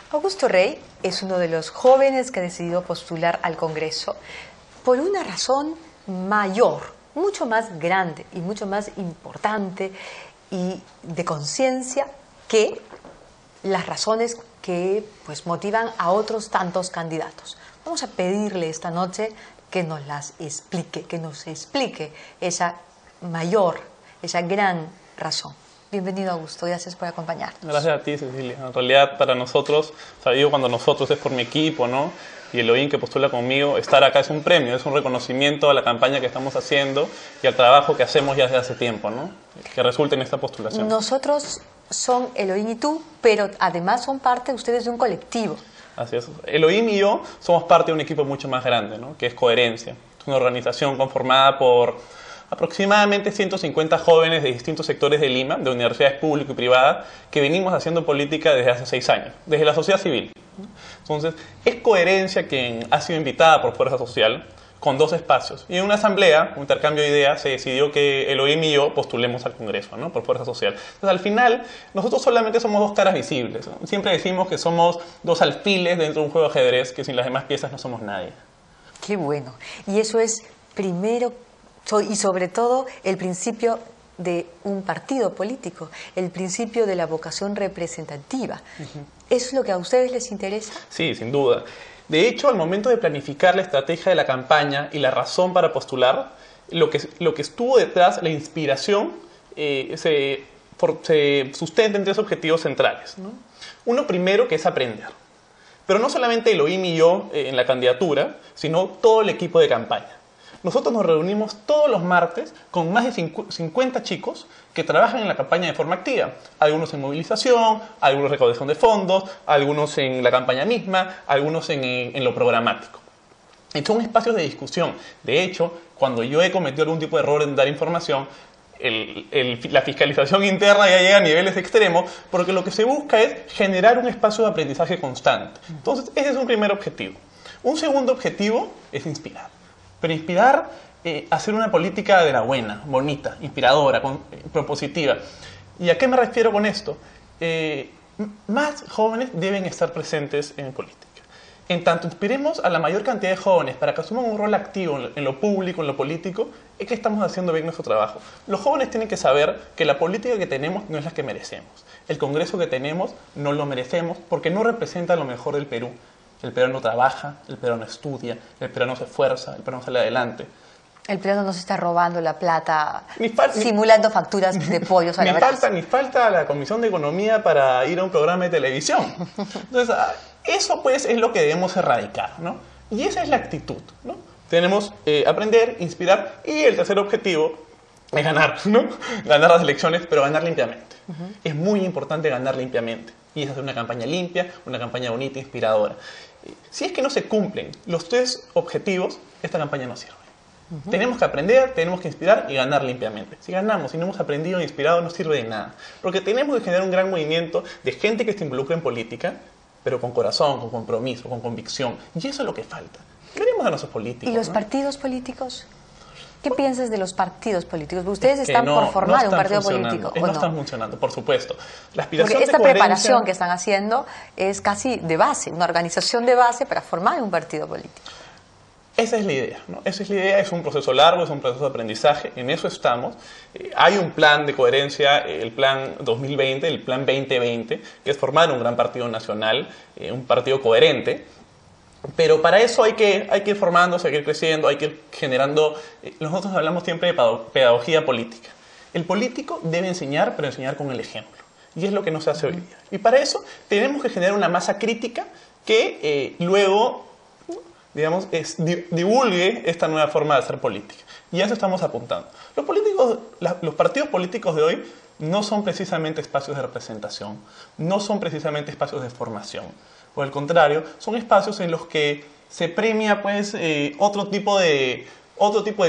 Augusto Rey es uno de los jóvenes que ha decidido postular al Congreso por una razón mayor, mucho más grande y mucho más importante y de conciencia que las razones que motivan a otros tantos candidatos. Vamos a pedirle esta noche que nos las explique, que nos explique esa mayor, esa gran razón. Bienvenido, Augusto, gracias por acompañarnos. Gracias a ti, Cecilia. En realidad, para nosotros, digo cuando nosotros es por mi equipo, ¿no? Y Elohim que postula conmigo, estar acá es un premio, es un reconocimiento a la campaña que estamos haciendo y al trabajo que hacemos ya desde hace tiempo, ¿no? Que resulte en esta postulación. Nosotros son Elohim y tú, pero además son parte ustedes de un colectivo. Así es. Elohim y yo somos parte de un equipo mucho más grande, ¿no? Que es Coherencia. Es una organización conformada por aproximadamente 150 jóvenes de distintos sectores de Lima, de universidades públicas y privadas, que venimos haciendo política desde hace 6 años, desde la sociedad civil. Entonces, es Coherencia quien ha sido invitada por Fuerza Social con 2 espacios. Y en una asamblea, un intercambio de ideas, se decidió que Elohim y yo postulemos al Congreso, ¿no? Por Fuerza Social. Entonces, al final, nosotros solamente somos 2 caras visibles, ¿no? Siempre decimos que somos 2 alfiles dentro de un juego de ajedrez, que sin las demás piezas no somos nadie. Qué bueno. Y eso es primero y sobre todo el principio de un partido político, el principio de la vocación representativa. ¿Es lo que a ustedes les interesa? Sí, sin duda. De hecho, al momento de planificar la estrategia de la campaña y la razón para postular, lo que estuvo detrás, la inspiración, se sustenta en 3 objetivos centrales, ¿no? Uno primero, que es aprender. Pero no solamente Elohim y yo en la candidatura, sino todo el equipo de campaña. Nosotros nos reunimos todos los martes con más de 50 chicos que trabajan en la campaña de forma activa. Algunos en movilización, algunos en recaudación de fondos, algunos en la campaña misma, algunos en lo programático. Y son espacios de discusión. De hecho, cuando yo he cometido algún tipo de error en dar información, la fiscalización interna ya llega a niveles extremos, porque lo que se busca es generar un espacio de aprendizaje constante. Entonces, ese es un primer objetivo. Un segundo objetivo es inspirar. Pero inspirar, hacer una política de la buena, bonita, inspiradora, propositiva. ¿Y a qué me refiero con esto? Más jóvenes deben estar presentes en política. En tanto inspiremos a la mayor cantidad de jóvenes para que asuman un rol activo en lo público, en lo político, es que estamos haciendo bien nuestro trabajo. Los jóvenes tienen que saber que la política que tenemos no es la que merecemos. El Congreso que tenemos no lo merecemos porque no representa lo mejor del Perú. El peruano trabaja, el peruano estudia, el peruano se esfuerza, el peruano sale adelante. El peruano no se está robando la plata, simulando facturas de pollos a la brasa. Ni falta la Comisión de Economía para ir a un programa de televisión. Entonces, eso pues es lo que debemos erradicar, ¿no? Y esa es la actitud, ¿no? Tenemos aprender, inspirar, y el tercer objetivo es ganar, ¿no? Ganar las elecciones, pero ganar limpiamente. Es muy importante ganar limpiamente. Y es hacer una campaña limpia, una campaña bonita, inspiradora. Si es que no se cumplen los 3 objetivos, esta campaña no sirve. Tenemos que aprender, tenemos que inspirar y ganar limpiamente. Si ganamos y no hemos aprendido e inspirado, no sirve de nada. Porque tenemos que generar un gran movimiento de gente que se involucre en política, pero con corazón, con compromiso, con convicción. Y eso es lo que falta. Veremos a nuestros políticos. ¿Y los partidos políticos? ¿Qué piensas de los partidos políticos? Ustedes están por formar un partido político, ¿o no? No están funcionando, por supuesto. La aspiración Porque esta de coherencia, preparación que están haciendo es casi de base, una organización de base para formar un partido político. Esa es la idea, ¿no? Esa es la idea, es un proceso largo, es un proceso de aprendizaje, en eso estamos. Hay un plan de coherencia, el plan 2020, el plan 2020, que es formar un gran partido nacional, un partido coherente. Pero para eso hay que ir formándose, hay que ir creciendo, hay que ir generando. Nosotros hablamos siempre de pedagogía política. El político debe enseñar, pero enseñar con el ejemplo. Y es lo que no se hace hoy día. Y para eso tenemos que generar una masa crítica que luego, digamos, divulgue esta nueva forma de hacer política. Y a eso estamos apuntando. Los partidos políticos de hoy no son precisamente espacios de representación, no son precisamente espacios de formación. Por el contrario, son espacios en los que se premia pues, otro tipo de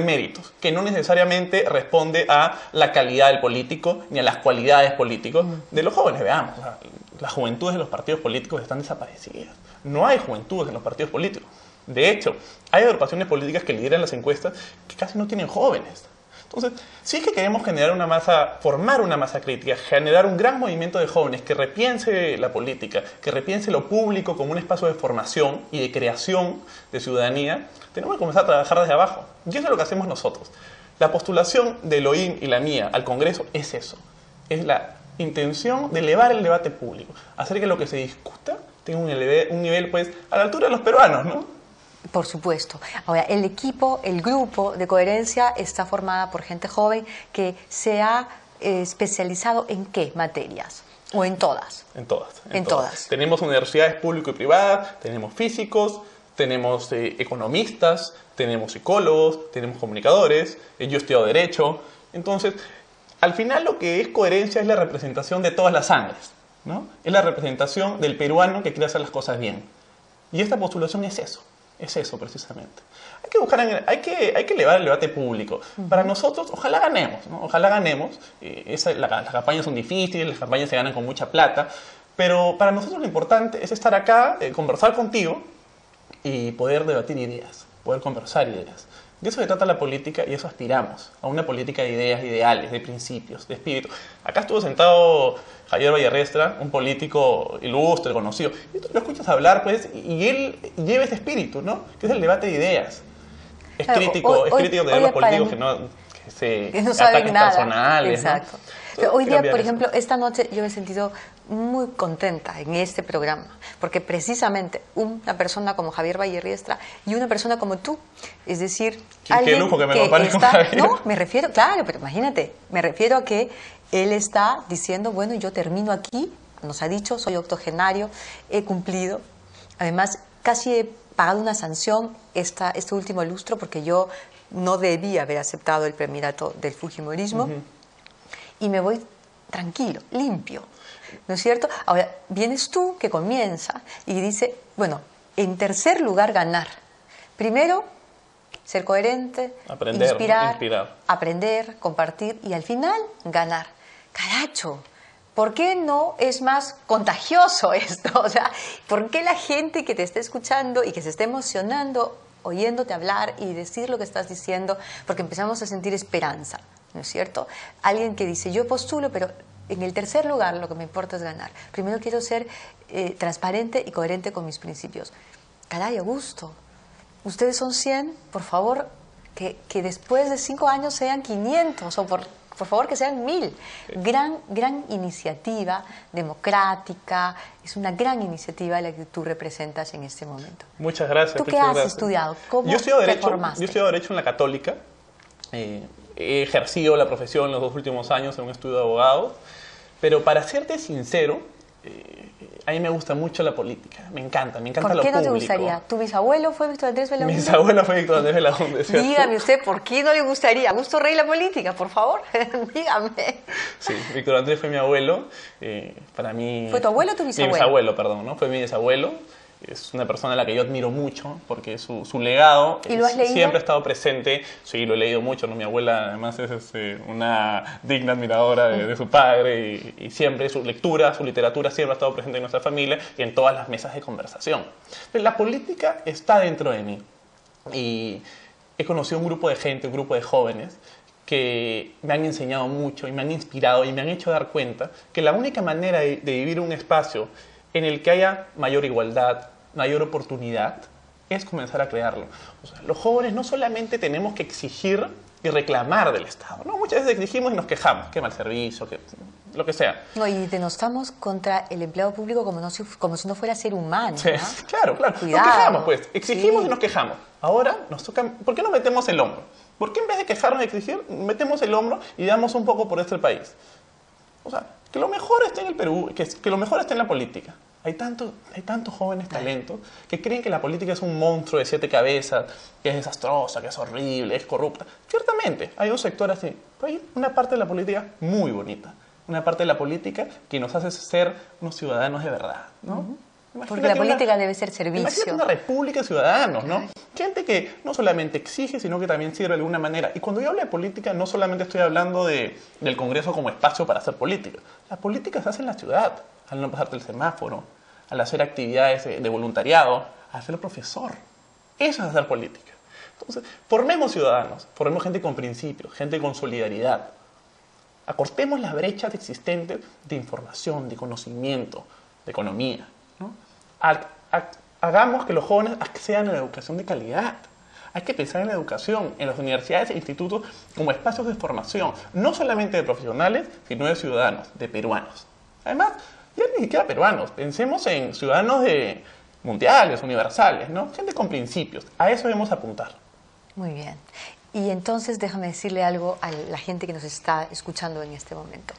méritos, que no necesariamente responde a la calidad del político ni a las cualidades políticos de los jóvenes. Veamos, las juventudes de los partidos políticos están desaparecidas. No hay juventudes en los partidos políticos. De hecho, hay agrupaciones políticas que lideran las encuestas que casi no tienen jóvenes. Entonces, si es que queremos formar una masa crítica, generar un gran movimiento de jóvenes que repiense la política, que repiense lo público como un espacio de formación y de creación de ciudadanía, tenemos que comenzar a trabajar desde abajo. Y eso es lo que hacemos nosotros. La postulación de Elohim y la mía al Congreso es eso. Es la intención de elevar el debate público, hacer que lo que se discuta tenga un nivel pues, a la altura de los peruanos, ¿no? Por supuesto. Ahora, el equipo, el grupo de Coherencia está formada por gente joven que se ha especializado en qué materias, o en todas. En todas. En todas. Tenemos universidades públicas y privadas, tenemos físicos, tenemos economistas, tenemos psicólogos, tenemos comunicadores, yo he estudiado Derecho. Entonces, al final lo que es Coherencia es la representación de todas las sangres, ¿no? Es la representación del peruano que quiere hacer las cosas bien. Y esta postulación es eso. Es eso, precisamente. Hay que elevar el debate público. Para nosotros, ojalá ganemos, ¿no? Ojalá ganemos. Las campañas son difíciles, las campañas se ganan con mucha plata, pero para nosotros lo importante es estar acá, conversar contigo y poder debatir ideas, poder conversar ideas. De eso se trata la política y eso aspiramos, a una política de ideas, de ideales, de principios, de espíritu. Acá estuvo sentado Javier Vallerrestra, un político ilustre, conocido, y tú lo escuchas hablar, pues, y él lleva ese espíritu, ¿no? Que es el debate de ideas. Es claro, crítico de los políticos que no saben nada. Personales. Exacto. ¿No? Hoy día, por ejemplo, esta noche yo me he sentido muy contenta en este programa, porque precisamente una persona como Javier Vallerriestra y una persona como tú, es decir, qué lujo que me compare con Javier. No, me refiero, claro, pero imagínate, me refiero a que él está diciendo, bueno, yo termino aquí, nos ha dicho, soy octogenario, he cumplido, además casi he pagado una sanción este último lustro porque yo no debía haber aceptado el premierato del fujimorismo. Y me voy tranquilo, limpio, ¿no es cierto? Ahora, vienes tú que comienza y dice, bueno, en tercer lugar ganar. Primero, ser coherente, inspirar, aprender, compartir y al final ganar. Caracho, ¿por qué no es más contagioso esto? O sea, ¿por qué la gente que te está escuchando y que se está emocionando oyéndote hablar y decir lo que estás diciendo? Porque empezamos a sentir esperanza, ¿no es cierto? Alguien que dice, yo postulo, pero en el tercer lugar lo que me importa es ganar. Primero quiero ser transparente y coherente con mis principios. Caray, a gusto. Ustedes son 100, por favor, que después de 5 años sean 500 o por favor que sean 1000. Gran iniciativa democrática, es una gran iniciativa la que tú representas en este momento. Muchas gracias. ¿Tú qué has estudiado? ¿Cómo yo estudio te formaste? Yo estudio Derecho en la Católica. He ejercido la profesión los 2 últimos años en un estudio de abogado, pero para serte sincero, a mí me gusta mucho la política, me encanta lo público. ¿Por qué no te gustaría? ¿Tu bisabuelo fue Víctor Andrés Belaúnde? Mi bisabuelo fue Víctor Andrés Belaúnde, ¿cierto? Dígame usted, ¿por qué no le gustaría? ¿Augusto Rey la política, por favor? Dígame. Sí, Víctor Andrés fue mi abuelo, para mí... ¿Fue tu abuelo o tu bisabuelo? Mi bisabuelo, perdón, ¿no? Fue mi bisabuelo. Es una persona a la que yo admiro mucho porque su legado ¿Y lo has leído? Siempre ha estado presente. Sí, lo he leído mucho, ¿no? Mi abuela además es una digna admiradora de su padre y siempre su lectura, su literatura siempre ha estado presente en nuestra familia y en todas las mesas de conversación. Pero la política está dentro de mí y he conocido un grupo de gente, un grupo de jóvenes que me han enseñado mucho y me han inspirado y me han hecho dar cuenta que la única manera de vivir un espacio en el que haya mayor igualdad, mayor oportunidad, es comenzar a crearlo. O sea, los jóvenes no solamente tenemos que exigir y reclamar del Estado, ¿no? Muchas veces exigimos y nos quejamos, que mal servicio, que lo que sea. No, y denostamos contra el empleado público como si no fuera ser humano, Sí, ¿no? claro. Cuidado. Nos quejamos, pues. Exigimos Sí. y nos quejamos. Ahora nos toca... ¿Por qué no metemos el hombro? ¿Por qué en vez de quejarnos y exigir, metemos el hombro y damos un poco por este país? O sea, que lo mejor esté en el Perú, que lo mejor esté en la política. Hay tantos jóvenes talentos que creen que la política es un monstruo de 7 cabezas, que es desastrosa, que es horrible, es corrupta. Ciertamente, hay un sector así, pero hay una parte de la política muy bonita. Una parte de la política que nos hace ser unos ciudadanos de verdad, ¿no? Porque la política debe ser servicio. Imagínate una república de ciudadanos, ¿no? Gente que no solamente exige, sino que también sirve de alguna manera. Y cuando yo hablo de política, no solamente estoy hablando del Congreso como espacio para hacer política. La política se hace en la ciudad, al no pasarte el semáforo, al hacer actividades de voluntariado, al ser profesor. Eso es hacer política. Entonces, formemos ciudadanos, formemos gente con principios, gente con solidaridad. Acortemos las brechas existentes de información, de conocimiento, de economía, ¿no? Hagamos que los jóvenes accedan a la educación de calidad. Hay que pensar en la educación, en las universidades e institutos como espacios de formación, no solamente de profesionales, sino de ciudadanos, de peruanos. Además, ya ni siquiera peruanos, pensemos en ciudadanos mundiales, universales, ¿no? Gente con principios. A eso debemos apuntar. Muy bien. Y entonces déjame decirle algo a la gente que nos está escuchando en este momento.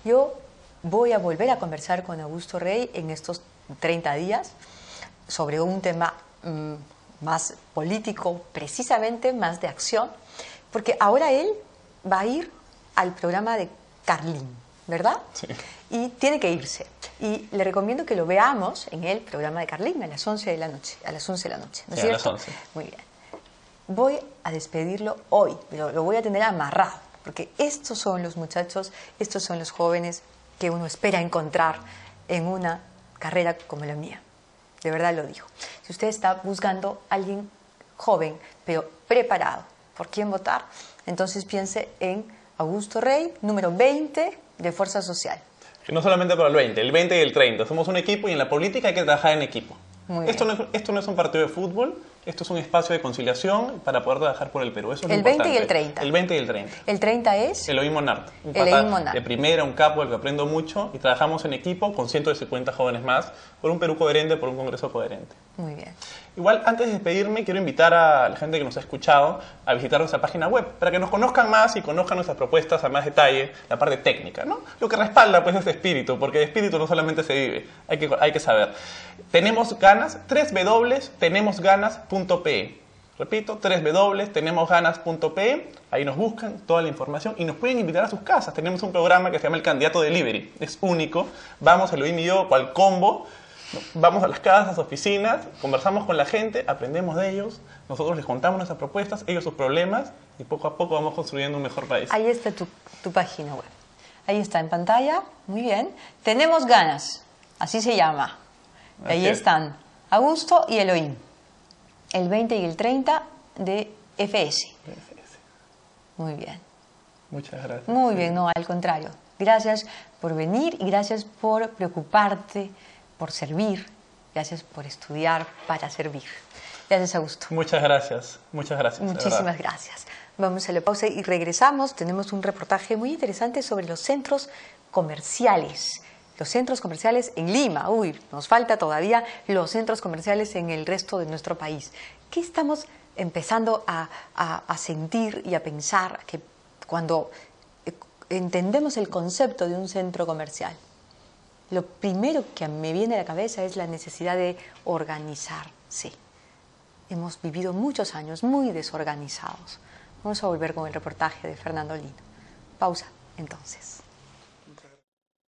Yo voy a volver a conversar con Augusto Rey en estos 30 días sobre un tema más político, precisamente más de acción, porque ahora él va a ir al programa de Carlín, ¿verdad? Sí. Y tiene que irse. Y le recomiendo que lo veamos en el programa de Carlín a las 11 de la noche, ¿no es Sí, cierto? a las 11. Muy bien. Voy a despedirlo hoy, lo voy a tener amarrado, porque estos son los muchachos, estos son los jóvenes que uno espera encontrar en una carrera como la mía. De verdad lo digo. Si usted está buscando a alguien joven, pero preparado, ¿por quién votar? Entonces piense en Augusto Rey, número 20 de Fuerza Social. No solamente para el 20 y el 30. Somos un equipo y en la política hay que trabajar en equipo. Esto no es un partido de fútbol, esto es un espacio de conciliación para poder trabajar por el Perú. Eso es lo el 20 y importante. el 30. El 20 y el 30. El 30 es Elohim Monart, un Elohim pata Monart. de primera, un capo del que aprendo mucho y trabajamos en equipo con 150 jóvenes más por un Perú coherente, por un Congreso coherente. Muy bien. Igual, antes de despedirme, quiero invitar a la gente que nos ha escuchado a visitar nuestra página web para que nos conozcan más y conozcan nuestras propuestas a más detalle, la parte técnica, ¿no? Lo que respalda pues este espíritu, porque de espíritu no solamente se vive, hay que saber. Tenemos ganas, www.tenemosganas.pe. Repito, www.tenemosganas.pe. Ahí nos buscan toda la información y nos pueden invitar a sus casas. Tenemos un programa que se llama El Candidato Delivery. Es único. Vamos, Elohim y yo, cual combo. Vamos a las casas, a las oficinas, conversamos con la gente, aprendemos de ellos, nosotros les contamos nuestras propuestas, ellos sus problemas y poco a poco vamos construyendo un mejor país. Ahí está tu página web. Ahí está en pantalla. Muy bien. Tenemos ganas. Así se llama. Ahí están Augusto y Elohim. El 20 y el 30 de FS. Muy bien. Muchas gracias. Muy bien, no, al contrario. Gracias por venir y gracias por preocuparte, por servir. Gracias por estudiar para servir. Gracias, Augusto. Muchas gracias. Muchas gracias. Muchísimas gracias. Vamos a la pausa y regresamos. Tenemos un reportaje muy interesante sobre los centros comerciales. Los centros comerciales en Lima. Uy, nos falta todavía los centros comerciales en el resto de nuestro país. ¿Qué estamos empezando a sentir y a pensar que cuando entendemos el concepto de un centro comercial? Lo primero que me viene a la cabeza es la necesidad de organizarse. Hemos vivido muchos años muy desorganizados. Vamos a volver con el reportaje de Fernando Lino. Pausa, entonces.